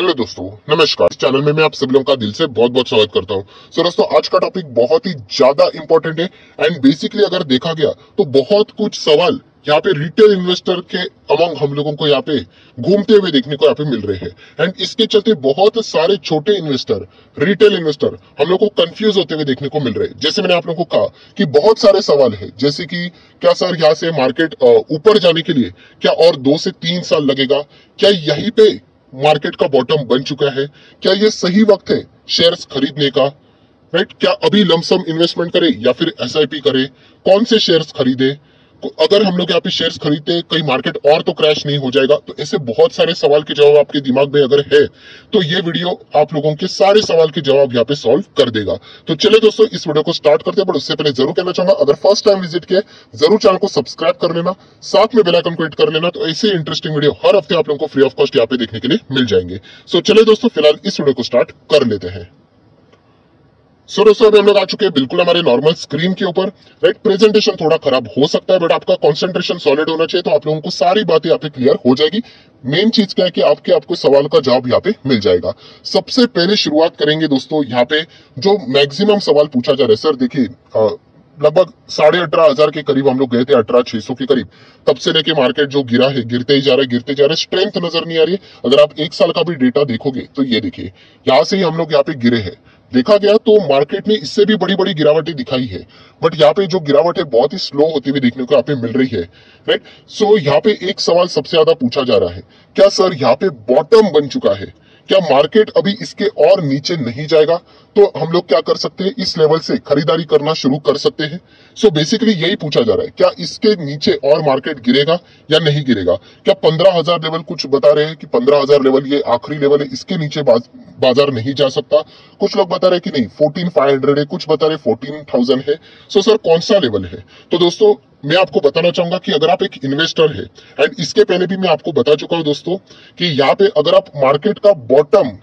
Hello दोस्तों, नमस्कार। इस चैनल में मैं आप सभी लोगों का दिल से बहुत बहुत स्वागत करता हूं। सो दोस्तों, आज का टॉपिक बहुत ही ज्यादा इंपॉर्टेंट है एंड बेसिकली अगर देखा गया तो बहुत कुछ सवाल यहाँ पे रिटेल इन्वेस्टर के अमंग हम लोगों को यहाँ पे घूमते हुए देखने को यहाँ पे मिल रहे हैं एंड इसके चलते बहुत सारे छोटे इन्वेस्टर, रिटेल इन्वेस्टर हम लोग को कंफ्यूज होते हुए देखने को मिल रहे हैं। जैसे मैंने आप लोगों को कहा कि बहुत सारे सवाल है, जैसे कि क्या सर यहाँ से मार्केट ऊपर जाने के लिए क्या और 2 से 3 साल लगेगा, क्या यहीं पे मार्केट का बॉटम बन चुका है, क्या ये सही वक्त है शेयर्स खरीदने का, राइट? क्या अभी लमसम इन्वेस्टमेंट करे या फिर एसआईपी करे, कौन से शेयर्स खरीदे, अगर हम लोग यहाँ पे शेयर्स खरीदते कहीं मार्केट और तो क्रैश नहीं हो जाएगा। तो ऐसे बहुत सारे सवाल के जवाब आपके दिमाग में अगर है तो ये वीडियो आप लोगों के सारे सवाल के जवाब यहाँ पे सॉल्व कर देगा। तो चलिए दोस्तों, इस वीडियो को स्टार्ट करते हैं, बट उससे पहले जरूर कहना चाहूंगा, अगर फर्स्ट टाइम विजिट किया जरूर चैनल को सब्सक्राइब कर लेना, साथ में बेल आइकन को हिट कर लेना। तो ऐसे इंटरेस्टिंग वीडियो हर हफ्ते आप लोगों को फ्री ऑफ कॉस्ट यहाँ पे देखने के लिए मिल जाएंगे। सो चलिए दोस्तों, फिलहाल इस वीडियो को स्टार्ट कर लेते हैं। सो दोस्तों, अभी हम लोग आ चुके हैं बिल्कुल हमारे नॉर्मल स्क्रीन के ऊपर, राइट? प्रेजेंटेशन थोड़ा खराब हो सकता है बट आपका कंसंट्रेशन सॉलिड होना चाहिए, तो आप लोगों को सारी बातें यहाँ पे क्लियर हो जाएगी। मेन चीज क्या है कि आपको सवाल का जवाब यहाँ पे मिल जाएगा। सबसे पहले शुरुआत करेंगे दोस्तों, यहाँ पे जो मैक्सिमम सवाल पूछा जा रहा है। सर देखिए, लगभग 18,500 के करीब हम लोग गए थे, 18,600 के करीब, तब से लेके मार्केट जो गिरा है, गिरते ही जा रहा है, गिरते जा रहा है, स्ट्रेंथ नजर नहीं आ रही है। अगर आप 1 साल का भी डेटा देखोगे तो ये देखिए, यहाँ से ही हम लोग यहाँ पे गिरे हैं। देखा गया तो मार्केट ने इससे भी बड़ी बड़ी गिरावटें दिखाई है, बट यहाँ पे जो गिरावट है बहुत ही स्लो होती हुई देखने को यहाँ पे मिल रही है, राइट? सो यहाँ पे एक सवाल सबसे ज्यादा पूछा जा रहा है, क्या सर यहाँ पे बॉटम बन चुका है, क्या मार्केट अभी इसके और नीचे नहीं जाएगा? तो हम लोग क्या कर सकते हैं, इस लेवल से खरीदारी करना शुरू कर सकते हैं। सो बेसिकली यही पूछा जा रहा है, क्या इसके नीचे और मार्केट गिरेगा या नहीं गिरेगा? क्या 15,000 लेवल, कुछ बता रहे हैं कि 15,000 लेवल ये आखिरी लेवल है, इसके नीचे बाजार नहीं जा सकता। कुछ लोग बता रहे हैं कि नहीं 14,500 है, कुछ बता रहे 14,000 है। सो सर कौन सा लेवल है? तो दोस्तों मैं आपको बताना चाहूंगा कि अगर आप एक इन्वेस्टर है, एंड इसके पहले भी मैं आपको बता चुका हूं दोस्तों कि यहाँ पे अगर आप मार्केट का बॉटम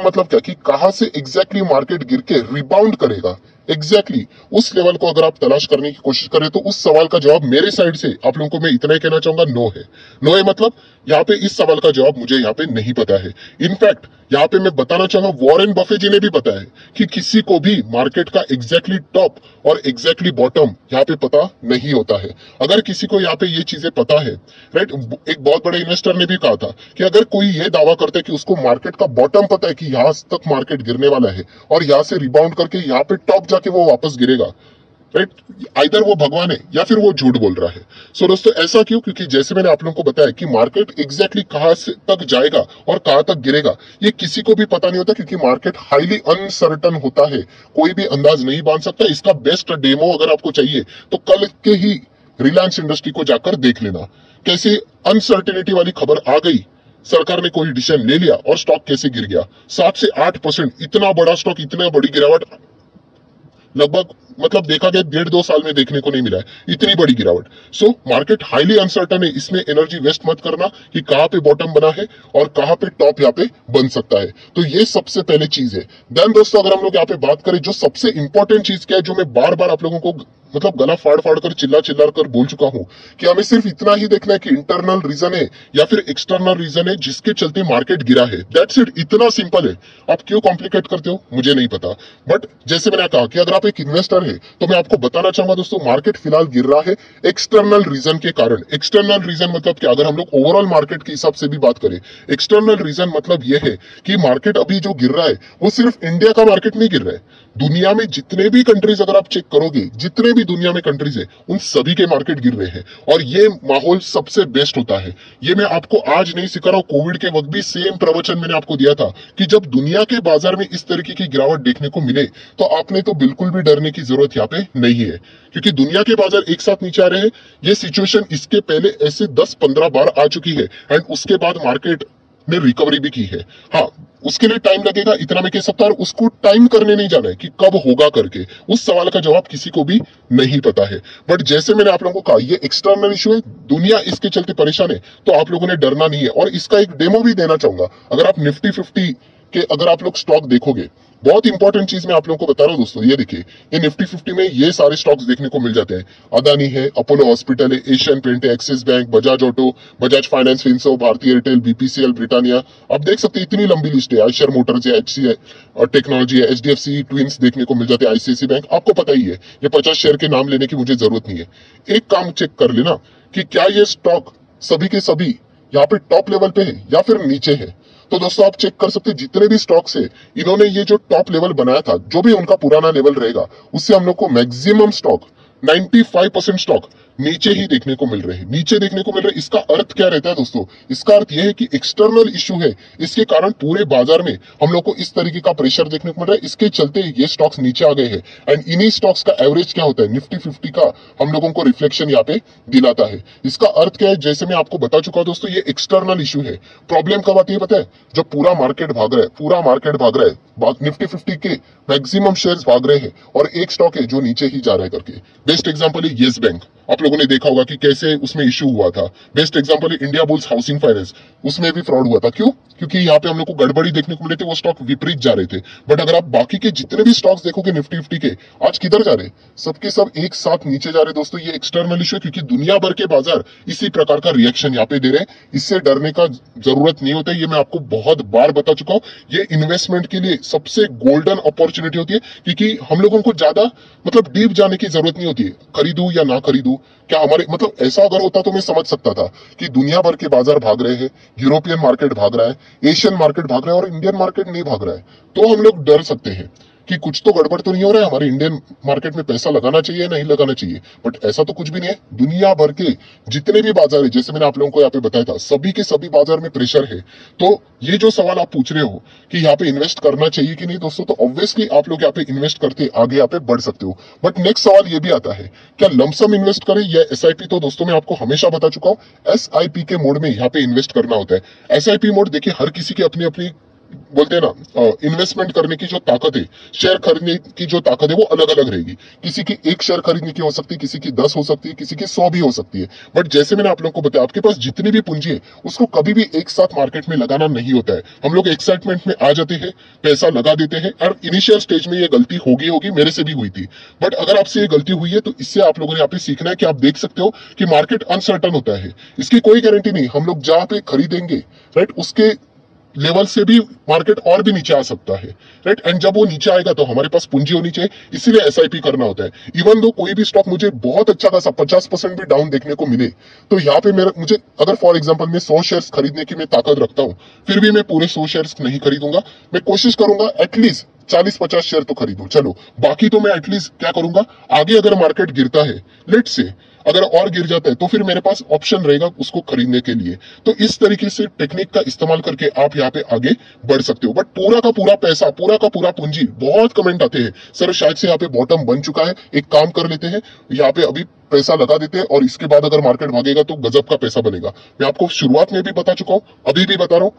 मतलब क्या कि कहां से एग्जैक्टली मार्केट गिर के रिबाउंड करेगा, एग्जैक्टली उस लेवल को अगर आप तलाश करने की कोशिश करें तो उस सवाल का जवाब मेरे साइड से आप लोगों को मैं इतना ही कहना चाहूंगा, नो है। नो है मतलब यहाँ पे इस सवाल का जवाब मुझे यहाँ पे नहीं पता है। इनफैक्ट यहाँ पे मैं बताना चाहूंगा, वॉरेन बफे जी ने भी बताया है कि किसी को भी मार्केट का एग्जैक्टली टॉप और एग्जैक्टली बॉटम यहाँ पे पता नहीं होता है। अगर किसी को यहाँ पे ये चीजें पता है, राइट? एक बहुत बड़े इन्वेस्टर ने भी कहा था कि अगर कोई ये दावा करता है कि उसको मार्केट का बॉटम पता है कि यहाँ तक मार्केट गिरने वाला है और यहाँ से रिबाउंड करके यहाँ पे टॉप जाके वो वापस गिरेगा, राइट? आइदर वो भगवान है या फिर वो झूठ बोल रहा है। सो दोस्तों ऐसा क्यों? क्योंकि जैसे मैंने आप लोगों को बताया कि मार्केट एग्जैक्टली कहां से तक जाएगा और कहां तक गिरेगा ये किसी को भी पता नहीं होता, क्योंकि मार्केट हाईली अनसर्टन होता है, कोई भी अंदाज नहीं बांध सकता। इसका बेस्ट डेमो अगर आपको चाहिए तो कल के ही रिलायंस इंडस्ट्री को जाकर देख लेना, कैसे अनसर्टेनिटी वाली खबर आ गई, सरकार ने कोई डिसीजन ले लिया और स्टॉक कैसे गिर गया 7 से 8%। इतना बड़ा स्टॉक, इतना बड़ी गिरावट लगभग मतलब देखा गया 1.5-2 साल में देखने को नहीं मिला है, इतनी बड़ी गिरावट। सो मार्केट हाईली अनसर्टन है, इसमें एनर्जी वेस्ट मत करना कि कहां पे बॉटम बना है और कहां पे टॉप यहाँ पे बन सकता है। तो ये सबसे पहले चीज है। देन दोस्तों अगर हम लोग यहाँ पे बात करें, जो सबसे इंपॉर्टेंट चीज क्या है, जो मैं बार बार आप लोगों को मतलब गला फाड़ फाड़ कर चिल्ला कर बोल चुका हूं कि हमें सिर्फ इतना ही देखना है कि इंटरनल रीजन है या फिर एक्सटर्नल रीजन है जिसके चलते मार्केट गिरा है। दैट्स इट, इतना सिंपल है। आप क्यों कॉम्प्लिकेट करते हो मुझे नहीं पता, बट जैसे मैंने कहा कि अगर आप एक इन्वेस्टर है तो मैं आपको बताना चाहूंगा दोस्तों, मार्केट फिलहाल गिर रहा है एक्सटर्नल रीजन के कारण। एक्सटर्नल रीजन मतलब क्या? अगर हम लोग ओवरऑल मार्केट के हिसाब से भी बात करें, एक्सटर्नल रीजन मतलब यह है कि मार्केट अभी जो गिर रहा है वो सिर्फ इंडिया का मार्केट नहीं गिर रहा है, दुनिया में जितने भी कंट्रीज अगर आप चेक करोगे, जितने भी दुनिया में कंट्रीज है उन सभी के मार्केट गिर रहे हैं। और ये माहौल सबसे बेस्ट होता है। ये मैं आपको आज नहीं सिखा रहा हूं, कोविड के वक्त भी सेम प्रवचन मैंने आपको दिया था कि जब दुनिया के बाजार में इस तरीके की गिरावट देखने को मिले तो आपने तो बिल्कुल भी डरने की जरूरत यहाँ पे नहीं है, क्योंकि दुनिया के बाजार एक साथ नीचे आ रहे हैं। ये सिचुएशन इसके पहले ऐसे 10-15 बार आ चुकी है एंड उसके बाद मार्केट ने रिकवरी भी की है। हाँ, उसके लिए टाइम लगेगा, इतना मैं कह सकता हूं। उसको टाइम करने नहीं जाना है कि कब होगा करके, उस सवाल का जवाब किसी को भी नहीं पता है। बट जैसे मैंने आप लोगों को कहा, ये एक्सटर्नल इशू है, दुनिया इसके चलते परेशान है, तो आप लोगों ने डरना नहीं है। और इसका एक डेमो भी देना चाहूंगा। अगर आप निफ्टी 50 कि अगर आप लोग स्टॉक देखोगे, बहुत इंपॉर्टेंट चीज मैं आप लोगों को बता रहा हूँ दोस्तों, ये देखिए, ये निफ्टी 50 में ये सारे स्टॉक्स देखने को मिल जाते हैं। अदानी है, अपोलो हॉस्पिटल है, एशियन पेंट है, Axis bank, Bajaj auto, Bajaj finance, फिनसो, भारतीय एयरटेल, बीपीसीएल, ब्रिटानिया। आप देख सकते हैं इतनी लंबी लिस्ट है। आयशर मोटर्स है, एचसी और टेक्नोलॉजी है, एचडीएफसी ट्विंस देखने को मिल जाते हैं, आईसीआईसी बैंक। आपको पता ही है, ये 50 शेयर के नाम लेने की मुझे जरूरत नहीं है। एक काम चेक कर लेना कि क्या ये स्टॉक सभी के सभी यहाँ पे टॉप लेवल पे है या फिर नीचे है। तो दोस्तों आप चेक कर सकते हैं जितने भी स्टॉक्स है, इन्होंने ये जो टॉप लेवल बनाया था, जो भी उनका पुराना लेवल रहेगा, उससे हम लोग को मैक्सिमम स्टॉक 95% स्टॉक नीचे ही देखने को मिल रहे हैं, नीचे देखने को मिल रहे हैं। इसका अर्थ क्या रहता है दोस्तों? इसका अर्थ यह है कि एक्सटर्नल इशू है, इसके कारण पूरे बाजार में हम लोग को इस तरीके का प्रेशर देखने को मिल रहा है, इसके चलते ये स्टॉक्स नीचे आ गए हैं। एंड इन्हीं स्टॉक्स का एवरेज क्या होता है, निफ्टी 50 का हम लोगों को रिफ्लेक्शन यहाँ पे दिलाता है। इसका अर्थ क्या है, जैसे मैं आपको बता चुका हूं दोस्तों, ये एक्सटर्नल इशू है। प्रॉब्लम कब आती है पता है? जब पूरा मार्केट भाग रहा है, पूरा मार्केट भाग रहा है, निफ्टी 50 के मैक्सिमम शेयर्स भाग रहे हैं और एक स्टॉक है जो नीचे ही जा रहा है करके। बेस्ट एग्जांपल है येस बैंक, आप लोगों ने देखा होगा कि कैसे उसमें इश्यू हुआ था। बेस्ट एग्जांपल है इंडिया बुल्स हाउसिंग फाइनेंस, उसमें भी फ्रॉड हुआ था। क्यों? क्योंकि यहाँ पे हम लोग को गड़बड़ी देखने को मिली थी, वो स्टॉक विपरीत जा रहे थे। बट अगर आप बाकी के जितने भी स्टॉक्स देखोगे निफ्टी 50 के, आज किधर जा रहे? सबके सब एक साथ नीचे जा रहे दोस्तों। ये एक्सटर्नल इशू है, क्योंकि दुनिया भर के बाजार इसी प्रकार का रिएक्शन यहाँ पे दे रहे हैं। इससे डरने का जरूरत नहीं होता, ये मैं आपको बहुत बार बता चुका हूँ। ये इन्वेस्टमेंट के लिए सबसे गोल्डन अपॉर्चुनिटी होती है, क्योंकि हम लोगों को ज्यादा मतलब डीप जाने की जरूरत नहीं होती है, खरीदू या ना खरीदू। क्या हमारे मतलब ऐसा अगर होता तो मैं समझ सकता था कि दुनिया भर के बाजार भाग रहे हैं, यूरोपियन मार्केट भाग रहा है, एशियन मार्केट भाग रहा है और इंडियन मार्केट नहीं भाग रहा है, तो हम लोग डर सकते हैं कि कुछ तो गड़बड़ तो नहीं हो रहा है, हमारे इंडियन मार्केट में पैसा लगाना चाहिए नहीं लगाना चाहिए। बट ऐसा तो कुछ भी नहीं है। दुनिया भर के जितने भी बाजार है, जैसे मैंने आप लोगों को यहाँ पे बताया था, सभी के सभी बाजार में प्रेशर है। तो ये जो सवाल आप पूछ रहे हो कि यहाँ पे इन्वेस्ट करना चाहिए कि नहीं दोस्तों, तो ऑब्वियसली आप लोग यहाँ पे इन्वेस्ट करते आगे यहाँ पे बढ़ सकते हो। बट नेक्स्ट सवाल ये भी आता है, क्या लमसम इन्वेस्ट करें या एसआईपी? तो दोस्तों मैं आपको हमेशा बता चुका हूँ, एसआईपी के मोड में यहाँ पे इन्वेस्ट करना होता है। एसआईपी मोड देखिए, हर किसी की अपनी अपनी बोलते हैं ना, इन्वेस्टमेंट करने की जो ताकत है, शेयर खरीदने की जो ताकत है, वो अलग अलग रहेगी। किसी की 1 शेयर खरीदने की हो सकती है, किसी की 10 हो सकती है, किसी की 100 भी हो सकती है। बट जैसे मैंने आप लोगों को बताया, आपके पास जितनी भी पूंजी है उसको कभी भी एक साथ मार्केट में लगाना नहीं होता है। हम लोग एक्साइटमेंट में आ जाते हैं, पैसा लगा देते हैं, और इनिशियल स्टेज में ये गलती होगी, मेरे से भी हुई थी। बट अगर आपसे ये गलती हुई है तो इससे आप लोगों ने यहाँ पे सीखना है कि आप देख सकते हो कि मार्केट अनसर्टन होता है, इसकी कोई गारंटी नहीं। हम लोग जहां पे खरीदेंगे, राइट, उसके लेवल से भी मार्केट और भी नीचे आ सकता है, राइट। एंड जब वो नीचे आएगा तो हमारे पास पूंजी होनी चाहिए, इसीलिए एसआईपी करना होता है। इवन दो कोई भी स्टॉक मुझे बहुत अच्छा खासा 50% भी डाउन देखने को मिले, तो यहाँ पे मुझे अगर फॉर एग्जांपल मैं 100 शेयर्स खरीदने की मैं ताकत रखता हूँ, फिर भी मैं पूरे 100 शेयर्स नहीं खरीदूंगा। मैं कोशिश करूंगा एटलीस्ट 40-50 शेयर तो खरीदूं, चलो बाकी तो मैं एटलीस्ट क्या करूंगा, आगे अगर मार्केट गिरता है, लेट से अगर और गिर जाता है, तो फिर मेरे पास ऑप्शन रहेगा उसको खरीदने के लिए। तो इस तरीके से टेक्निक का इस्तेमाल करके आप यहाँ पे आगे बढ़ सकते हो। बट पूरा का पूरा पैसा, पूरा का पूरा पूंजी, बहुत कमेंट आते हैं सर शायद से यहाँ पे बॉटम बन चुका है, एक काम कर लेते हैं, यहाँ पे अभी पैसा लगा देते हैं और इसके बाद अगर मार्केट भागेगा तो गजब का पैसा बनेगा। मैं आपको शुरुआत में भी बता चुका हूं, अभी भी बता रहा हूं,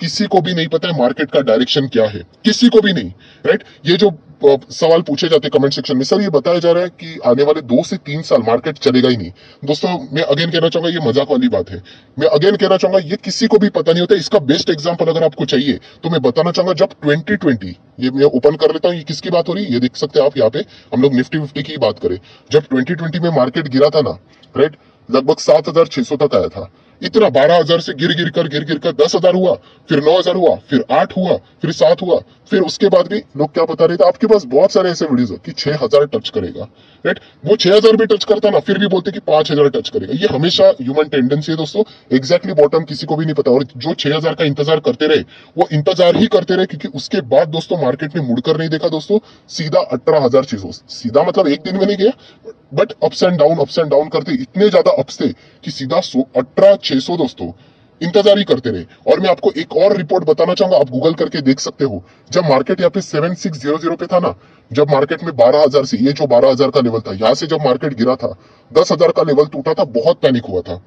किसी को भी नहीं पता है मार्केट का डायरेक्शन क्या है, किसी को भी नहीं, राइट। ये जो सवाल पूछे जाते कमेंट सेक्शन में, सर ये बताया जा रहा है कि आने वाले 2 से 3 साल मार्केट चलेगा ही नहीं। दोस्तों मैं अगेन कहना चाहूंगा, ये मजाक वाली बात है। मैं अगेन कहना चाहूंगा, ये किसी को भी पता नहीं होता। इसका बेस्ट एग्जांपल अगर आपको चाहिए तो मैं बताना चाहूंगा, जब 2020, ये मैं ओपन कर लेता हूँ, ये किसकी बात हो रही है, ये देख सकते हैं आप यहाँ पे, हम लोग निफ्टी 50 की बात करें। जब 2020 में मार्केट गिरा था ना, राइट, लगभग 7,600 तक आया था। इतना 12,000 से गिर गिर कर 10,000 हुआ, फिर 9,000 हुआ, फिर 8 हुआ, फिर 7 हुआ, फिर उसके बाद भी लोग क्या बता रहे थे, आपके पास बहुत सारे ऐसे वीडियोस है कि 6,000 टच करेगा, राइट। वो 6,000 भी टच करता ना, फिर भी बोलते कि 5,000 टच करेगा। ये हमेशा ह्यूमन टेंडेंसी है दोस्तों, एग्जैक्टली बॉटम किसी को भी नहीं पता। और जो 6,000 का इंतजार करते रहे, वो इंतजार ही करते रहे, क्योंकि उसके बाद दोस्तों मार्केट ने मुड़कर नहीं देखा दोस्तों, सीधा 18,600, सीधा मतलब एक दिन में नहीं गया, बट अप्स एंड डाउन करते इतने ज्यादा अप्स थे कि सीधा 18,600 दोस्तों इंतजार ही करते रहे। और मैं आपको एक और रिपोर्ट बताना चाहूंगा, आप गूगल करके देख सकते हो। जब मार्केट यहाँ पे 7600 पे था ना, जब मार्केट में 12,000 से, ये जो 12,000 का लेवल था, यहां से जब मार्केट गिरा था, 10,000 का लेवल टूटा था, बहुत पैनिक हुआ था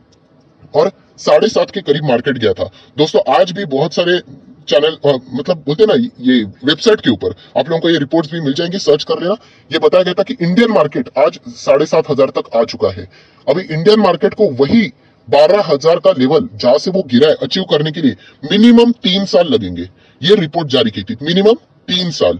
और 7.5 के करीब मार्केट गया था दोस्तों। आज भी बहुत सारे चैनल मतलब बोलते ना, ये वेबसाइट के ऊपर आप लोगों को ये रिपोर्ट्स भी मिल जाएंगी, सर्च कर लेना। ये बताया गया था कि इंडियन मार्केट आज 7,500 तक आ चुका है। अभी इंडियन मार्केट को वही 12,000 का लेवल जहां से वो गिरा है, अचीव करने के लिए मिनिमम 3 साल लगेंगे। ये रिपोर्ट जारी की थी, मिनिमम 3 साल।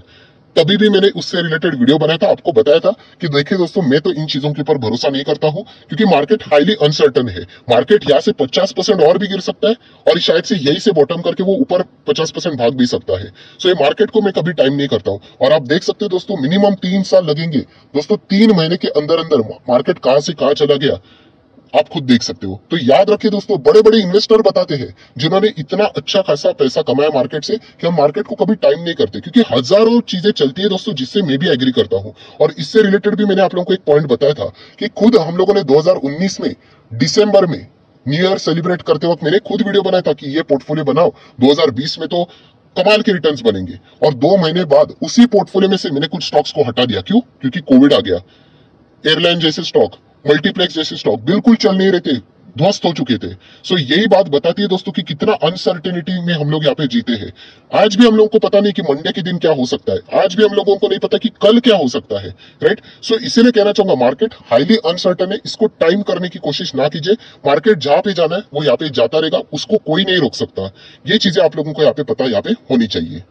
तभी भी मैंने उससे रिलेटेड वीडियो बनाया था, आपको बताया था कि देखिए दोस्तों, मैं तो इन चीजों के ऊपर भरोसा नहीं करता हूं, क्योंकि मार्केट हाईली अनसर्टन है। मार्केट यहाँ से 50% और भी गिर सकता है, और शायद से यही से बॉटम करके वो ऊपर 50% भाग भी सकता है। सो ये मार्केट को मैं कभी टाइम नहीं करता हूं। और आप देख सकते हो दोस्तों, मिनिमम 3 साल लगेंगे दोस्तों। 3 महीने के अंदर अंदर मार्केट कहां से कहां चला गया आप खुद देख सकते हो। तो याद रखिए दोस्तों, बड़े बड़े इन्वेस्टर बताते हैं, जिन्होंने इतना अच्छा खासा पैसा कमाया मार्केट से, कि हम मार्केट को कभी टाइम नहीं करते, क्योंकि हजारों चीजें चलती है दोस्तों, जिससे मैं भी एग्री करता हूं। और इससे रिलेटेड भी मैंने आप लोगों को एक पॉइंट बताया था कि खुद हम लोगों ने 2019 में दिसंबर में न्यू ईयर सेलिब्रेट करते वक्त मैंने खुद वीडियो बनाया था कि ये पोर्टफोलियो बनाओ, 2020 में तो कमाल के रिटर्न्स बनेंगे। और 2 महीने बाद उसी पोर्टफोलियो में से मैंने कुछ स्टॉक्स को हटा दिया। क्यों? क्योंकि कोविड आ गया। एयरलाइन जैसे स्टॉक, मल्टीप्लेक्स जैसे स्टॉक बिल्कुल चल नहीं रहे थे, ध्वस्त हो चुके थे। सो यही बात बताती है दोस्तों कि कितना अनसर्टेनिटी में हम लोग यहाँ पे जीते हैं। आज भी हम लोगों को पता नहीं कि मंडे के दिन क्या हो सकता है, आज भी हम लोगों को नहीं पता कि कल क्या हो सकता है, राइट। सो इसीलिए कहना चाहूंगा, मार्केट हाईली अनसर्टन है, इसको टाइम करने की कोशिश ना कीजिए। मार्केट जहां पे जाना है वो यहाँ पे जाता रहेगा, उसको कोई नहीं रोक सकता। ये चीजें आप लोगों को यहाँ पे पता यहाँ पे होनी चाहिए।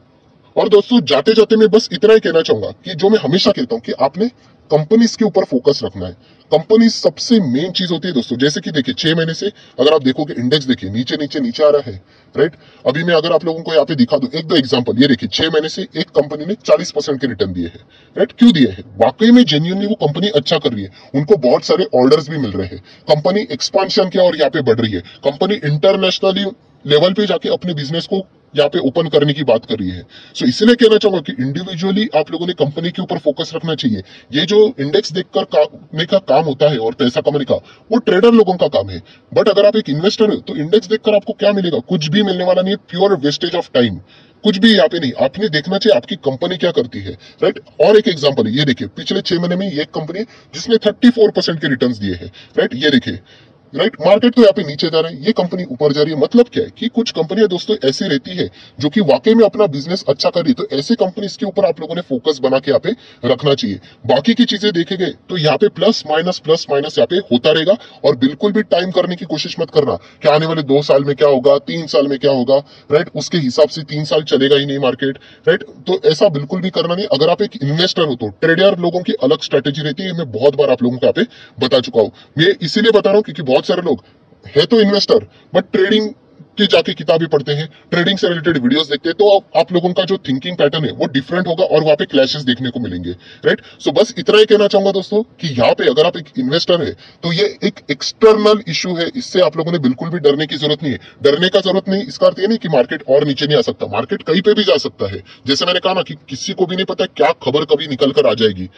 और दोस्तों, जाते जाते मैं बस इतना ही कहना चाहूंगा कि जो मैं हमेशा कहता हूं कि आपने कंपनीज के ऊपर फोकस रखना है। कंपनी सबसे मेन चीज होती है दोस्तों। जैसे कि देखिए, 6 महीने से अगर आप देखोगे, इंडेक्स देखिए नीचे नीचे नीचे आ रहा है, राइट। अभी मैं अगर आप लोगों को यहाँ पे दिखा दूं एक दो एग्जांपल, ये देखिए 6 महीने से एक कंपनी ने 40% के रिटर्न दिए हैं, राइट। क्यों दिए हैं? वाकई में जेन्युइनली वो कंपनी अच्छा कर रही है, उनको बहुत सारे ऑर्डर्स भी मिल रहे हैं, कंपनी एक्सपांशन की और यहाँ पे बढ़ रही है, कंपनी इंटरनेशनली लेवल पे जाके अपने बिजनेस को यहाँ पे ओपन करने की बात कर रही है। सो इसलिए कहना चाहूंगा कि इंडिविजुअली आप लोगों ने कंपनी के ऊपर फोकस रखना चाहिए। ये जो इंडेक्स देखकर करने का काम होता है और पैसा कमाने का, वो ट्रेडर लोगों का काम है। बट अगर आप एक इन्वेस्टर हो तो इंडेक्स देखकर आपको क्या मिलेगा? कुछ भी मिलने वाला नहीं है, प्योर वेस्टेज ऑफ टाइम, कुछ भी यहाँ पे नहीं। आपने देखना चाहिए आपकी कंपनी क्या करती है, राइट। और एक एग्जांपल है, ये देखिए पिछले 6 महीने में ये एक कंपनी है जिसने 34% के रिटर्न्स दिए हैं, राइट। ये देखिए, राइट। मार्केट तो यहाँ पे नीचे जा रहा है, ये कंपनी ऊपर जा रही है। मतलब क्या है कि कुछ कंपनियां दोस्तों ऐसी रहती है जो कि वाकई में अपना बिजनेस अच्छा कर रही है, तो ऐसे कंपनी के ऊपर आप लोगों ने फोकस बना के यहाँ पे रखना चाहिए। बाकी की चीजें देखेंगे तो यहाँ पे प्लस माइनस यहाँ पे होता रहेगा। और बिल्कुल भी टाइम करने की कोशिश मत करना कि आने वाले 2 साल में क्या होगा, 3 साल में क्या होगा, राइट। उसके हिसाब से 3 साल चलेगा ही नहीं मार्केट, राइट। तो ऐसा बिल्कुल भी करना नहीं। अगर आप एक इन्वेस्टर हो तो ट्रेडर लोगों की अलग स्ट्रेटेजी रहती है, मैं बहुत बार आप लोगों को यहाँ पे बता चुका हूँ। मैं इसीलिए बता रहा हूँ क्योंकि बहुत सारे लोग है तो इन्वेस्टर, बट ट्रेडिंग के जाके किताबें पढ़ते हैं, ट्रेडिंग से रिलेटेड वीडियोस देखते हैं, तो आप लोगों का जो थिंकिंग पैटर्न है वो डिफरेंट होगा और वहां पे क्लैशेस देखने को मिलेंगे, राइट। सो बस इतना ही कहना चाहूंगा दोस्तों कि यहाँ पे अगर आप एक इन्वेस्टर है तो ये एक एक्सटर्नल इशू है, इससे आप लोगों ने बिल्कुल भी डरने की जरूरत नहीं है। डरने का जरूरत नहीं, इसका अर्थ ये नहीं कि मार्केट और नीचे नहीं आ सकता, मार्केट कहीं पे भी जा सकता है। जैसे मैंने कहा ना कि किसी को भी नहीं पता क्या खबर कभी निकल कर आ जाएगी।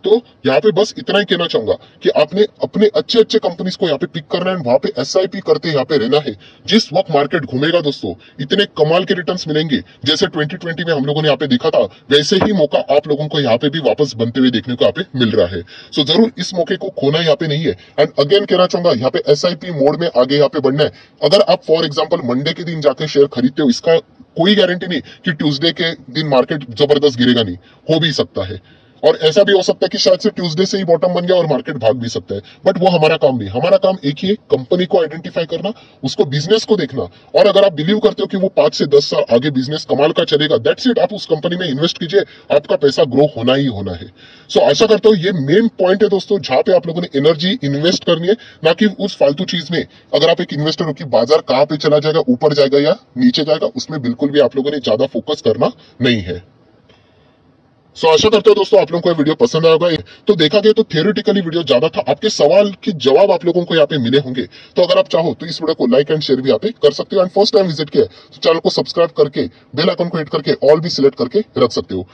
तो यहाँ पे बस इतना ही कहना चाहूंगा कि आपने अपने अच्छे अच्छे कंपनीज को यहाँ पे पिक करना है, वहां पे एसआईपी करते यहाँ पे रहना है। जिस वक्त मार्केट घूमेगा दोस्तों, इतने कमाल के रिटर्न्स मिलेंगे, जैसे 2020 में हम लोगों ने यहाँ पे देखा था, वैसे ही मौका आप लोगों को यहाँ पे भी वापस बनते हुए देखने को यहाँ पे मिल रहा है। सो जरूर इस मौके को खोना यहाँ पे नहीं है। एंड अगेन कहना चाहूंगा, यहाँ पे एसआईपी मोड में आगे यहाँ पे बढ़ना है। अगर आप फॉर एग्जाम्पल मंडे के दिन जाके शेयर खरीदते हो, इसका कोई गारंटी नहीं कि ट्यूसडे के दिन मार्केट जबरदस्त गिरेगा नहीं, हो भी सकता है। और ऐसा भी हो सकता है कि शायद से ट्यूसडे से ही बॉटम बन गया और मार्केट भाग भी सकता है, बट वो हमारा काम नहीं। हमारा काम एक ही है, कंपनी को आइडेंटिफाई करना, उसको बिजनेस को देखना। और अगर आप बिलीव करते हो कि वो 5 से 10 साल आगे बिजनेस कमाल का चलेगा, दैट्स इट, आप उस कंपनी में इन्वेस्ट कीजिए, आपका पैसा ग्रो होना ही होना है। सो आशा करता हूँ ये मेन पॉइंट है दोस्तों, जहां पे आप लोगों ने एनर्जी इन्वेस्ट करनी है, ना कि उस फालतू चीज में। अगर आप एक इन्वेस्टर हो कि बाजार कहां पे चला जाएगा, ऊपर जाएगा या नीचे जाएगा, उसमें बिल्कुल भी आप लोगों ने ज्यादा फोकस करना नहीं है। सो आशा करता हूं दोस्तों आप लोगों को वीडियो पसंद आएगा। तो देखा गया तो थियोरेटिकली वीडियो ज्यादा था, आपके सवाल के जवाब आप लोगों को यहाँ पे मिले होंगे। तो अगर आप चाहो तो इस वीडियो को लाइक एंड शेयर भी यहाँ पे कर सकते हो। एंड फर्स्ट टाइम विजिट किया तो चैनल को सब्सक्राइब करके बेल आइकन को हिट करके ऑल भी सिलेक्ट करके रख सकते हो।